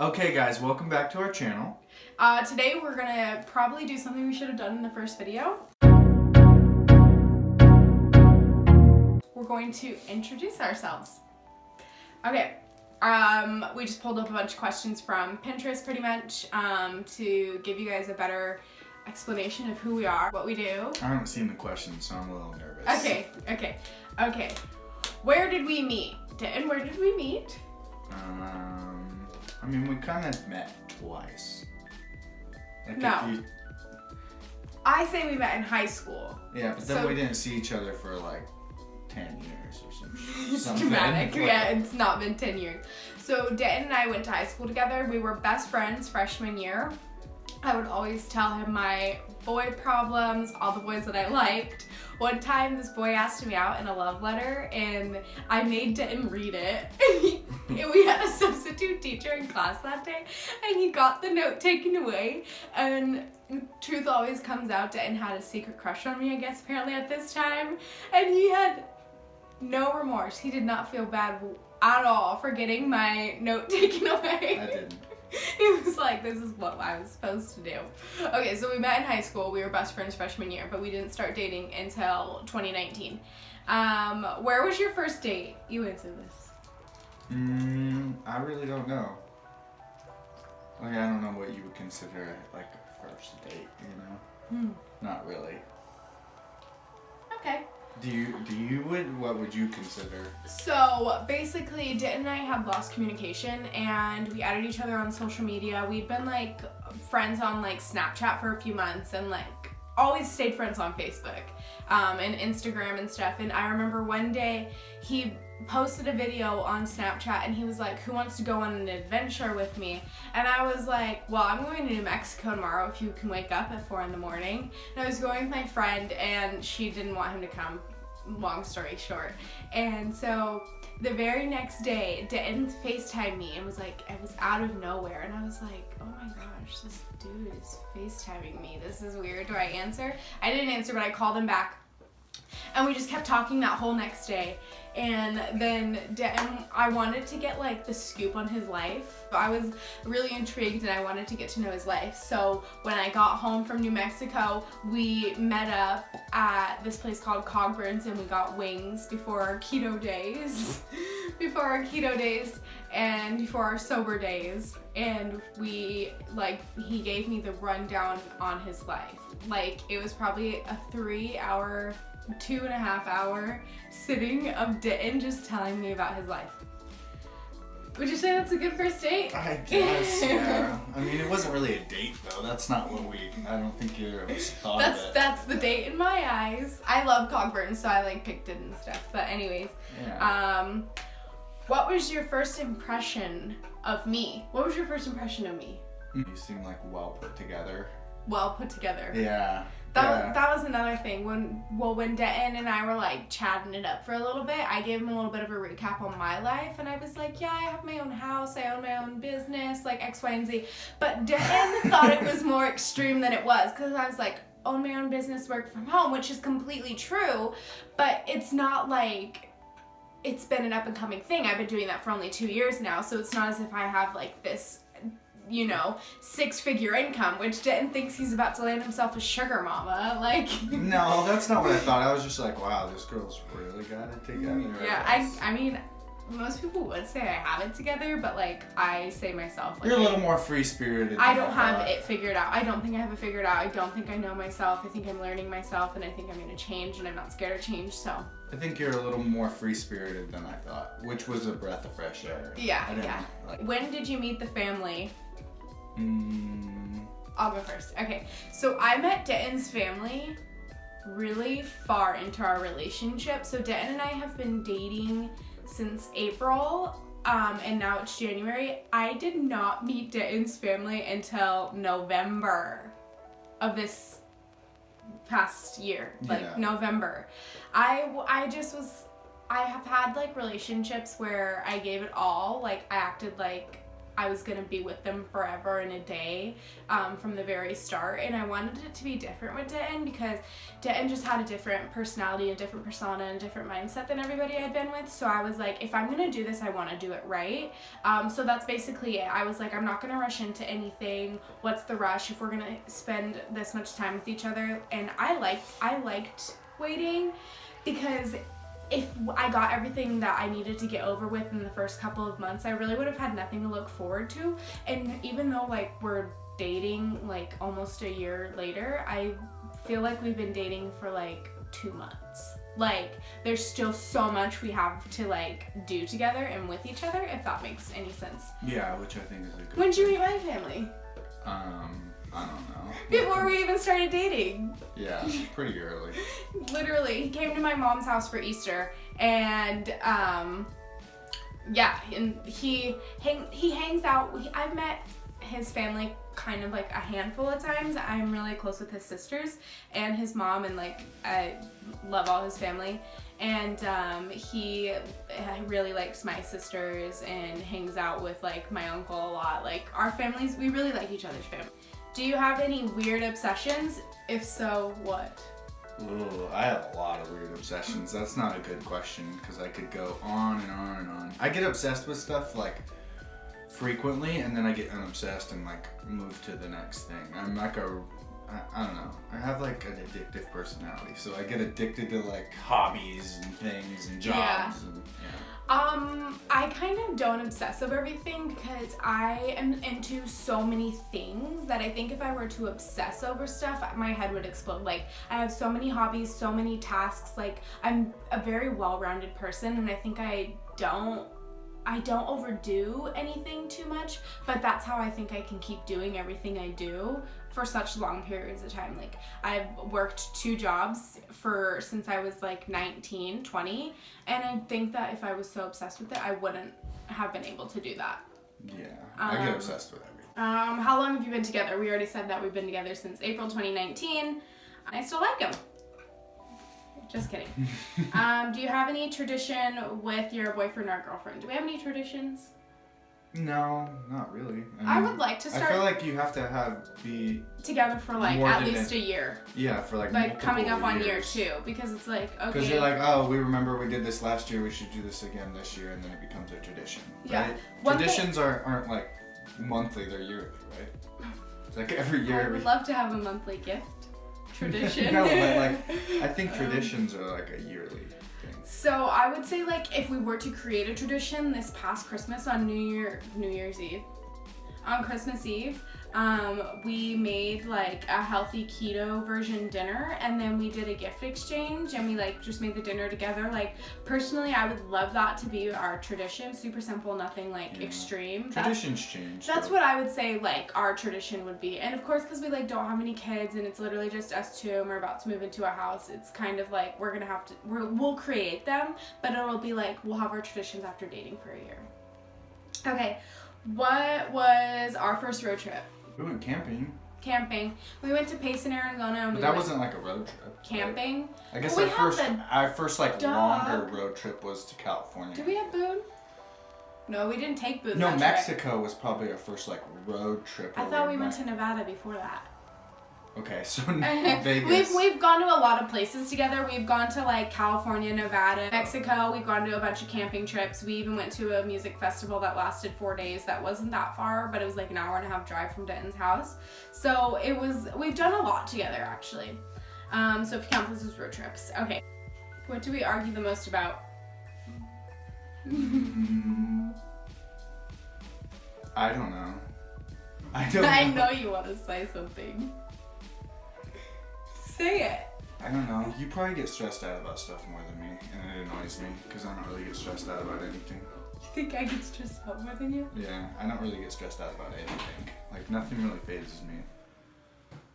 Okay guys, welcome back to our channel. Today we're gonna probably do something we should have done in the first video. We're going to introduce ourselves. Okay, we just pulled up a bunch of questions from Pinterest pretty much to give you guys a better explanation of who we are, what we do. I haven't seen the questions, so I'm a little nervous. Okay. Where did we meet? Dan, where did we meet? I mean, we kind of met twice. No. I say we met in high school. Yeah, but then we didn't see each other for like 10 years or something. It's dramatic. Yeah, it's not been 10 years. So Dan and I went to high school together. We were best friends freshman year. I would always tell him my boy problems, all the boys that I liked. One time this boy asked me out in a love letter and I made him read it. We had a substitute teacher in class that day and he got the note taken away, and truth always comes out. Dan had a secret crush on me, I guess, apparently at this time, and he had no remorse. He did not feel bad at all for getting my note taken away. I didn't. He was like, this is what I was supposed to do. Okay, so we met in high school. We were best friends freshman year, but we didn't start dating until 2019. Where was your first date? You answer this. I really don't know. Like, I don't know what you would consider like a first date, you know? Not really. Okay. What would you consider? So basically, Dan and I had lost communication and we added each other on social media. We'd been like friends on like Snapchat for a few months and like always stayed friends on Facebook and Instagram and stuff. And I remember one day he posted a video on Snapchat and he was like, who wants to go on an adventure with me? And I was like, well, I'm going to New Mexico tomorrow if you can wake up at 4 a.m. And I was going with my friend and she didn't want him to come, long story short. And so the very next day, Dan FaceTimed me and was like, it was out of nowhere, and I was like, oh my gosh, this dude is FaceTiming me. This is weird. Do I answer? I didn't answer, but I called him back. And we just kept talking that whole next day. And then I wanted to get like the scoop on his life. I was really intrigued and I wanted to get to know his life. So when I got home from New Mexico, we met up at this place called Cogburn's and we got wings before our keto days. And before our sober days. And he gave me the rundown on his life. Like, it was probably a 2.5 hour sitting of Dan just telling me about his life. Would you say that's a good first date? I guess, yeah. I mean, it wasn't really a date though. That's not what I don't think either of us thought of it. That's the date in my eyes. I love Cogburn, so I like picked it and stuff. But anyways, yeah. What was your first impression of me? What was your first impression of me? You seem like well put together. Well put together. Yeah. That was another thing. When Dan and I were like chatting it up for a little bit, I gave him a little bit of a recap on my life, and I was like, yeah, I have my own house, I own my own business, like X, Y, and Z. But Dan thought it was more extreme than it was, because I was like, own my own business, work from home, which is completely true, but it's not like it's been an up and coming thing. I've been doing that for only 2 years now, so it's not as if I have like this, 6-figure income, which Dan thinks he's about to land himself a sugar mama. Like, no, that's not what I thought. I was just like, wow, this girl's really got it together. Yeah, I mean, most people would say I have it together, but like, I say myself, like, you're a little more free-spirited. I don't have it figured out. I don't think I have it figured out. I don't think I know myself. I think I'm learning myself, and I think I'm going to change, and I'm not scared of change, so. I think you're a little more free-spirited than I thought, which was a breath of fresh air. Yeah. When did you meet the family? I'll go first. Okay, so I met Dan's family really far into our relationship. So Dan and I have been dating since April, and now it's January. I did not meet Dan's family until November of this past year, November. I have had like relationships where I gave it all, like I acted like I was gonna be with them forever and a day from the very start, and I wanted it to be different with Denton because Denton just had a different personality, a different persona, and a different mindset than everybody I'd been with. So I was like, if I'm gonna do this, I want to do it right. So that's basically it. I was like, I'm not gonna rush into anything. What's the rush if we're gonna spend this much time with each other? And I liked waiting because if I got everything that I needed to get over with in the first couple of months, I really would have had nothing to look forward to. And even though like we're dating like almost a year later, I feel like we've been dating for like 2 months. Like there's still so much we have to like do together and with each other, if that makes any sense. Yeah, which I think is a good When'd you meet my family? I don't know. Before we even started dating. Yeah, pretty early. Literally, he came to my mom's house for Easter, and yeah, and he hangs out. I've met his family kind of like a handful of times. I'm really close with his sisters and his mom, and like I love all his family. And he really likes my sisters and hangs out with like my uncle a lot. Like our families, we really like each other's family. Do you have any weird obsessions? If so, what? Ooh, I have a lot of weird obsessions. That's not a good question because I could go on and on and on. I get obsessed with stuff like frequently, and then I get unobsessed and like move to the next thing. I'm like I don't know. I have like an addictive personality, so I get addicted to like hobbies and things and jobs. Yeah. And, yeah. I kind of don't obsess over everything because I am into so many things that I think if I were to obsess over stuff, my head would explode. Like, I have so many hobbies, so many tasks. Like, I'm a very well-rounded person, and I think I don't overdo anything too much, but that's how I think I can keep doing everything I do for such long periods of time. Like, I've worked 2 jobs since I was like 19, 20, and I think that if I was so obsessed with it, I wouldn't have been able to do that. Yeah, I get obsessed with everything. How long have you been together? We already said that we've been together since April 2019. I still like him. Just kidding. Do you have any tradition with your boyfriend or girlfriend? Do we have any traditions? No, not really. I would like to start. I feel like you have to be together for like at least a year. Yeah, for like coming up on year years. 2, because it's like, okay. Because you're like, oh, we remember we did this last year, we should do this again this year, and then it becomes a tradition. Yeah. Right? Traditions aren't like monthly, they're yearly, right? It's like every year. I would love to have a monthly gift tradition. No, but like, I think traditions are like a yearly thing. So I would say like if we were to create a tradition this past Christmas on Christmas Eve, we made like a healthy keto version dinner, and then we did a gift exchange, and we like just made the dinner together. Like, personally, I would love that to be our tradition. Super simple, nothing like extreme. Traditions change. That's what I would say like our tradition would be. And of course, because we like don't have any kids and it's literally just us 2 and we're about to move into a house, it's kind of like we'll create them, but it'll be like we'll have our traditions after dating for a year. Okay, what was our first road trip? We went camping. Camping. We went to Payson, Arizona. And but that wasn't like a road trip. Camping. I guess our first like longer road trip was to California. Did we have Boone? No, we didn't take Boone. No, Mexico was probably our first like road trip. I thought we went to Nevada before that. Okay, so Vegas. We've gone to a lot of places together. We've gone to like California, Nevada, Mexico. We've gone to a bunch of camping trips. We even went to a music festival that lasted 4 days. That wasn't that far, but it was like an 1.5 hour drive from Denton's house. So we've done a lot together actually. So if you count this as road trips. Okay. What do we argue the most about? I don't know. I know you want to say something. Say it. I don't know. You probably get stressed out about stuff more than me, and it annoys me because I don't really get stressed out about anything. You think I get stressed out more than you? Yeah, I don't really get stressed out about anything. Like, nothing really phases me.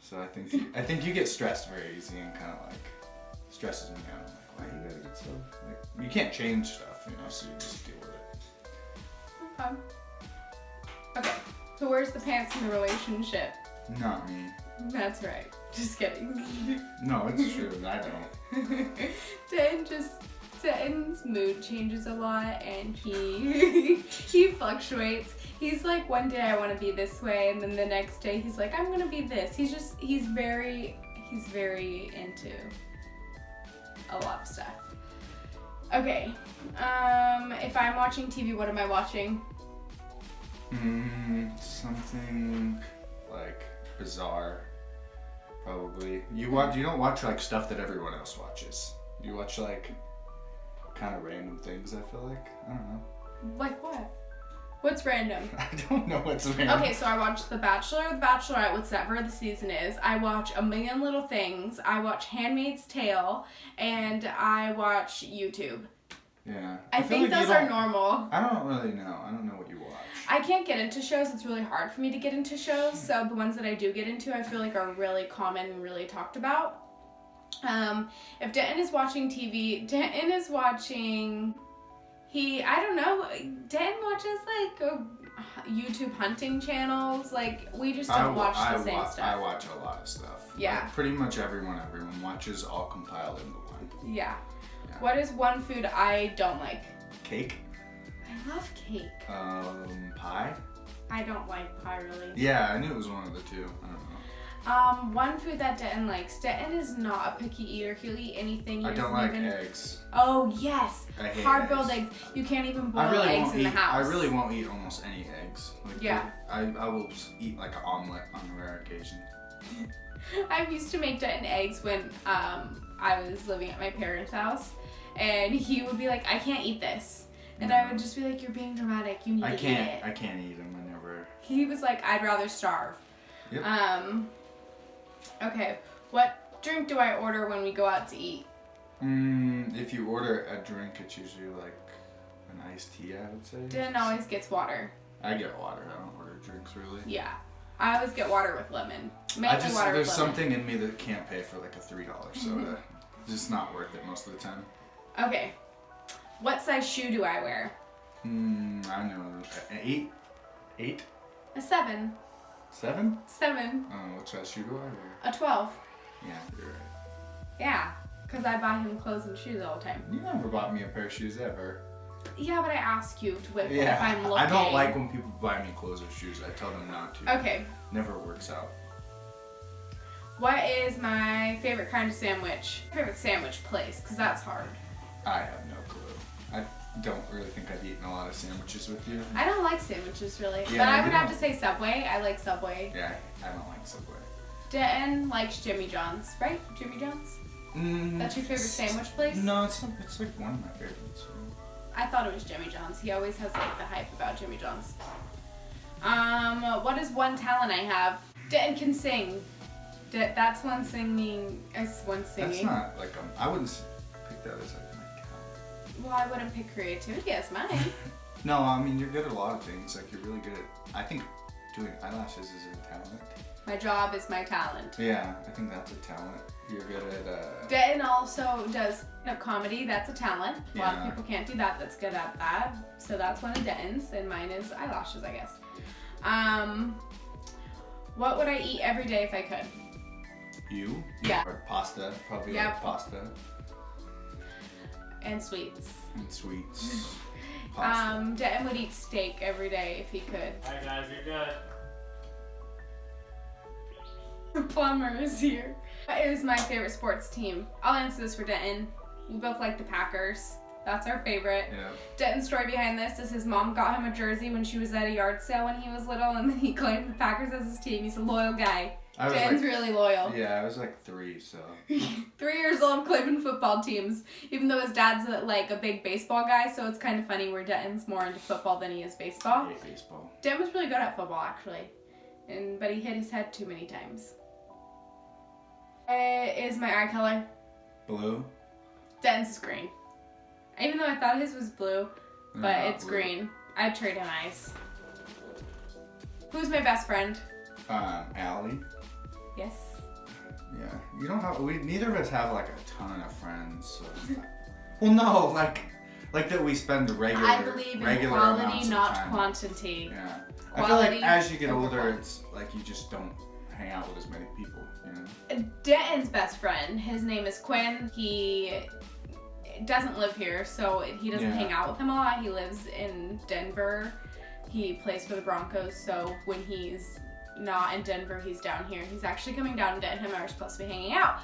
So I think you get stressed very easy and kind of like stresses me out. I'm like, why you gotta get so like, you can't change stuff, you know, so you just deal with it. Okay. So where's the pants in the relationship? Not me. That's right. Just kidding. No, it's true. I don't. Denton's mood changes a lot, and he fluctuates. He's like, one day I want to be this way, and then the next day he's like, I'm gonna be this. He's very into a lot of stuff. Okay, if I'm watching TV, what am I watching? Something like bizarre, probably. You don't watch like stuff that everyone else watches. You watch like kind of random things. I feel like, I don't know. Like what? What's random? I don't know what's random. Okay, so I watch The Bachelor, The Bachelorette, whatever the season is. I watch A Million Little Things. I watch Handmaid's Tale, and I watch YouTube. Yeah. I think those are normal. I don't really know. I don't know what you watch. I can't get into shows. It's really hard for me to get into shows. So the ones that I do get into, I feel like are really common and really talked about. If Denton is watching TV, Denton is watching... I don't know, Denton watches like YouTube hunting channels. Like, we just don't watch the same stuff. I watch a lot of stuff. Yeah. Like, pretty much everyone watches all compiled into one. Yeah. What is one food I don't like? Cake. I love cake. Pie. I don't like pie really. Yeah, I knew it was one of the two. I don't know. One food that Denton likes. Denton is not a picky eater. He'll eat anything. I don't like eggs. Oh yes, I hate hard-boiled eggs. You can't even boil eggs in the house. I really won't eat almost any eggs. Like, yeah. I will eat like an omelet on a rare occasion. I used to make Denton eggs when I was living at my parents' house, and he would be like, "I can't eat this," and I would just be like, "You're being dramatic. You need to eat it." I can't eat them. I never. He was like, "I'd rather starve." Yep. Okay, what drink do I order when we go out to eat? If you order a drink, it's usually like an iced tea, I would say. Denton always gets water. I get water. I don't order drinks really. Yeah, I always get water with lemon. Water there's with lemon. something in me that can't pay for like a $3 soda. It's just not worth it most of the time. Okay, what size shoe do I wear? I know. An 8? A 7. 7? 7. What size shoe do I wear? A 12. Yeah, you're right. Yeah, because I buy him clothes and shoes all the time. You never bought me a pair of shoes ever. Yeah, but I ask you to if I'm looking. I don't like when people buy me clothes or shoes. I tell them not to. Okay. Never works out. What is my favorite kind of sandwich? Favorite sandwich place, because that's hard. I have no clue. I don't really think I've eaten a lot of sandwiches with you. I don't like sandwiches really, Yeah, but I would have to say Subway. I like Subway. Yeah, I don't like Subway. Denton likes Jimmy John's, right? Jimmy John's? That's your favorite sandwich place? No, it's like one of my favorites. I thought it was Jimmy John's. He always has like the hype about Jimmy John's. What is one talent I have? Denton can sing. That's one singing. That's not like I wouldn't pick that as like my talent. Well, I wouldn't pick creativity as mine. No, I mean you're good at a lot of things. Like you're really good at. I think doing eyelashes is a talent. My job is my talent. Yeah, I think that's a talent. You're good at. Denton also does stand-up comedy. That's a talent. A lot of Yeah. people can't do that. That's good at that. So that's one of Denton's, and mine is eyelashes, I guess. What would I eat every day if I could? You? Yeah. Or pasta, probably Yep. like pasta And sweets. and sweets. Pasta. Denton would eat steak every day if he could. Alright guys, you're good. Plumber is here. What is my favorite sports team? I'll answer this for Denton. We both like the Packers. That's our favorite. Yeah. Denton's story behind this is his mom got him a jersey when she was at a yard sale when he was little, and then he claimed the Packers as his team. He's a loyal guy. Denton's really loyal. Yeah, I was like 3, so. 3 years old, claiming football teams, even though his dad's like a big baseball guy, so it's kind of funny where Denton's more into football than he is baseball. I hate baseball. Denton was really good at football, actually, but he hit his head too many times. Is my eye color? Blue? Denton's is green. Even though I thought his was blue, but Not it's blue. green. I'd trade him eyes. Who's my best friend? Allie. Yes. Yeah, you don't have. Neither of us have like a ton of friends. So. Well, no, like that we spend regular. I believe in regular quality, amounts of not time. quantity. Yeah. I feel Quality like as you get over older, quantity. it's like you just don't hang out with as many people. You know. Denton's best friend, his name is Quinn. He doesn't live here, so he doesn't Yeah. hang out with him a lot. He lives in Denver. He plays for the Broncos, so when he's not in Denver, he's down here. He's actually coming down to Denton. Him and I are supposed to be hanging out.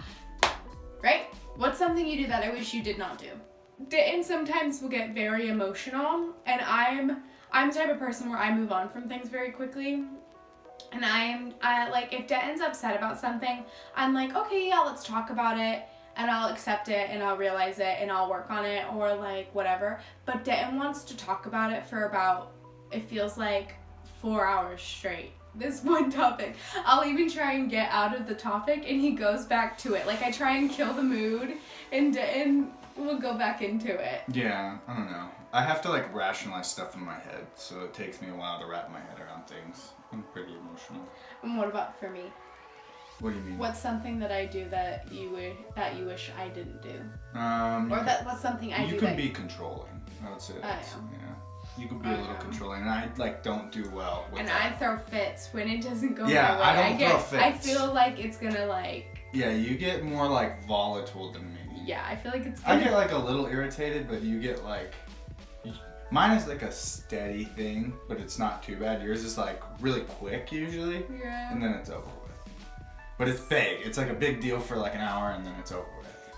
Right? What's something you do that I wish you did not do? Denton sometimes will get very emotional, and I'm the type of person where I move on from things very quickly. And I like, if Denton's upset about something, I'm like, okay, yeah, let's talk about it, and I'll accept it, and I'll realize it, and I'll work on it, or like whatever. But Denton wants to talk about it for about, it feels like 4 hours straight. This one topic. I'll even try and get out of the topic, and he goes back to it. Like, I try and kill the mood, and Denton will go back into it. Yeah, I don't know. I have to like rationalize stuff in my head, so it takes me a while to wrap my head around things. I'm pretty emotional. And what about for me? What do you mean? What's something that I do that you wish I didn't do? Or what's something I do you that... can be controlling. I would say that's, I am. Yeah. You can be a little controlling, and I like don't do well with and that. I throw fits when it doesn't go my way. Yeah, I don't throw fits. I feel like it's gonna like... Yeah, you get more like volatile than me. Yeah, I feel like it's gonna... I get like a little irritated, but you get like... Mine is like a steady thing, but it's not too bad. Yours is like really quick usually, Yeah. and then it's over with. But it's big. It's like a big deal for like an hour, and then it's over with.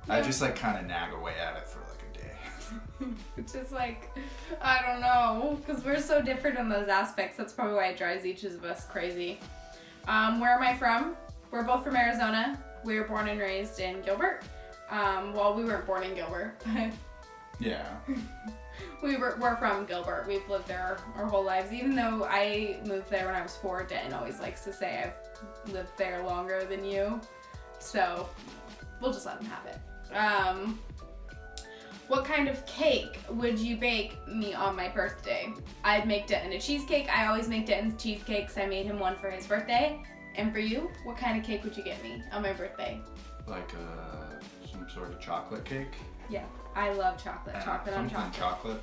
Yeah. I just like kind of nag away at it for like a day. It's just like, I don't know, because we're so different in those aspects. That's probably why it drives each of us crazy. Where am I from? We're both from Arizona. We were born and raised in Gilbert. Well, we weren't born in Gilbert, but... Yeah. We're from Gilbert. We've lived there our whole lives. Even though I moved there when I was 4, Denton always likes to say I've lived there longer than you. So we'll just let him have it. What kind of cake would you bake me on my birthday? I'd make Denton a cheesecake. I always make Denton cheesecakes. I made him one for his birthday. And for you, what kind of cake would you get me on my birthday? Like some sort of chocolate cake. Yeah, I love chocolate. Chocolate on chocolate.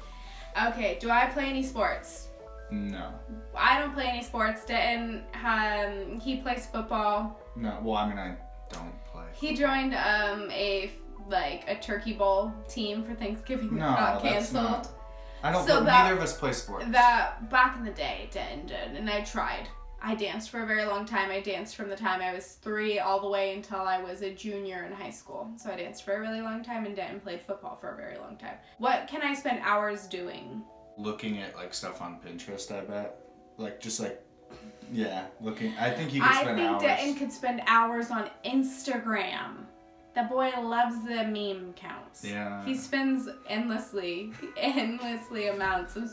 Okay, do I play any sports? No. I don't play any sports. Denton, he plays football. No, well, I mean, I don't play. He joined a turkey bowl team for Thanksgiving that got canceled. That's not, I don't. So neither of us play sports. That back in the day, Denton did, and I tried. I danced for a very long time. I danced from the time I was 3 all the way until I was a junior in high school. So I danced for a really long time, and Denton played football for a very long time. What can I spend hours doing? Looking at like stuff on Pinterest, I bet. Like just like, yeah, looking. I think you could spend hours. I think Denton could spend hours on Instagram. That boy loves the meme counts. Yeah. He spends endlessly amounts of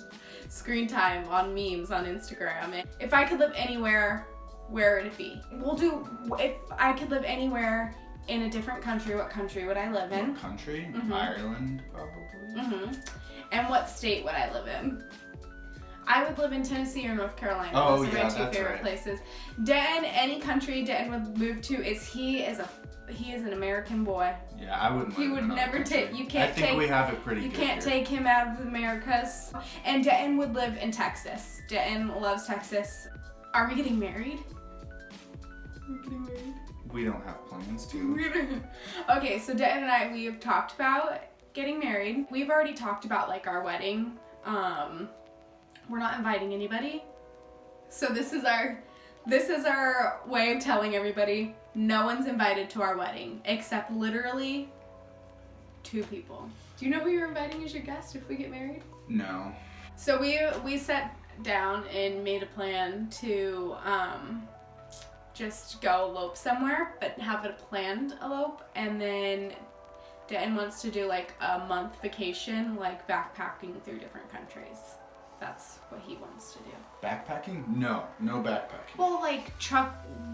screen time on memes on Instagram. If I could live anywhere, where would it be? If I could live anywhere in a different country, what country would I live in? What country? Mm-hmm. Ireland, probably. Mm-hmm. And what state would I live in? I would live in Tennessee or North Carolina. Oh, those are my 2 favorite places. Denton, any country Denton would move to, he is an American boy. Yeah, I wouldn't. He would never take. You can't. I think we have it pretty good. You can't take him out of the Americas. And Denton would live in Texas. Denton loves Texas. Are we getting married? We don't have plans to. Okay, so Denton and we have talked about getting married. We've already talked about like our wedding. We're not inviting anybody. So this is our way of telling everybody no one's invited to our wedding except literally 2 people. Do you know who you're inviting as your guest if we get married? No. So we sat down and made a plan to just go elope somewhere, but have a planned elope, and then Denton wants to do like a month vacation, like backpacking through different countries. That's what he wants to do. Backpacking? No backpacking. Well, like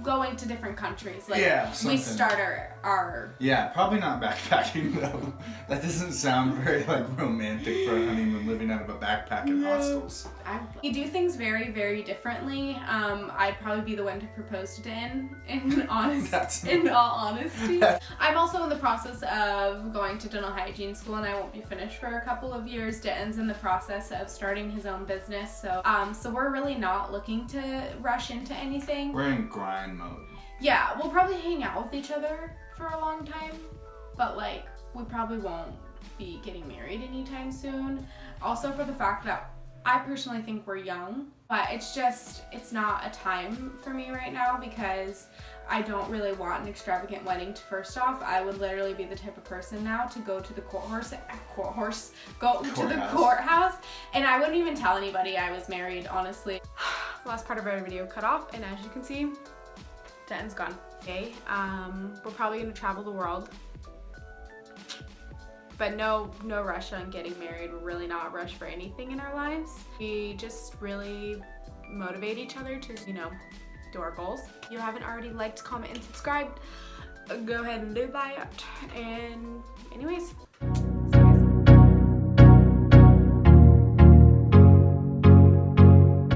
going to different countries. Like, yeah, we start our... Yeah, probably not backpacking though. That doesn't sound very like romantic for a honeymoon, living out of a backpack in hostels. We do things very, very differently. I'd probably be the one to propose to Dan, in all honesty. I'm also in the process of going to dental hygiene school, and I won't be finished for a couple of years. Dan's in the process of starting his own business, so we're really not looking to rush into anything. We're in grind mode. Yeah, we'll probably hang out with each other for a long time, but like we probably won't be getting married anytime soon. Also for the fact that I personally think we're young, but it's not a time for me right now because I don't really want an extravagant wedding. First off, I would literally be the type of person now to go to the courthouse, and I wouldn't even tell anybody I was married, honestly. Last part of our video cut off, and as you can see, Denton's gone. Okay, we're probably gonna travel the world, but no rush on getting married. We're really not rushed for anything in our lives. We just really motivate each other to, do our goals. If you haven't already liked, comment, and subscribed, go ahead and do that. And anyways.